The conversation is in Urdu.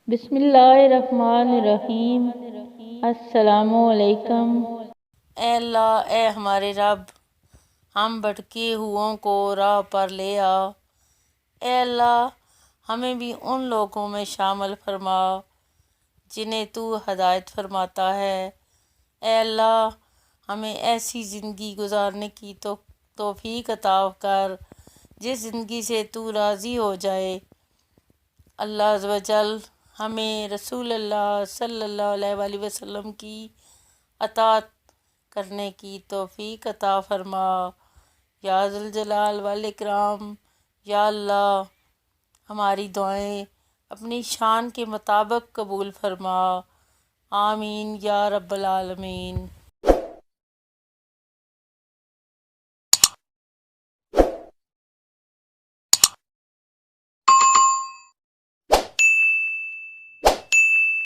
بسم اللہ الرحمن الرحیم۔ السلام علیکم۔ اے اللہ، اے ہمارے رب، ہم بھٹکے ہوؤں کو راہ پر لے آ۔ اے اللہ، ہمیں بھی ان لوگوں میں شامل فرما جنہیں تو ہدایت فرماتا ہے۔ اے اللہ، ہمیں ایسی زندگی گزارنے کی توفیق عطا کر جس زندگی سے تو راضی ہو جائے۔ اللہ عز و جل ہمیں رسول اللہ صلی اللہ علیہ وآلہ وسلم کی اطاعت کرنے کی توفیق عطا فرما یا ذی الجلال والاکرام۔ یا اللہ، ہماری دعائیں اپنی شان کے مطابق قبول فرما۔ آمین یا رب العالمین۔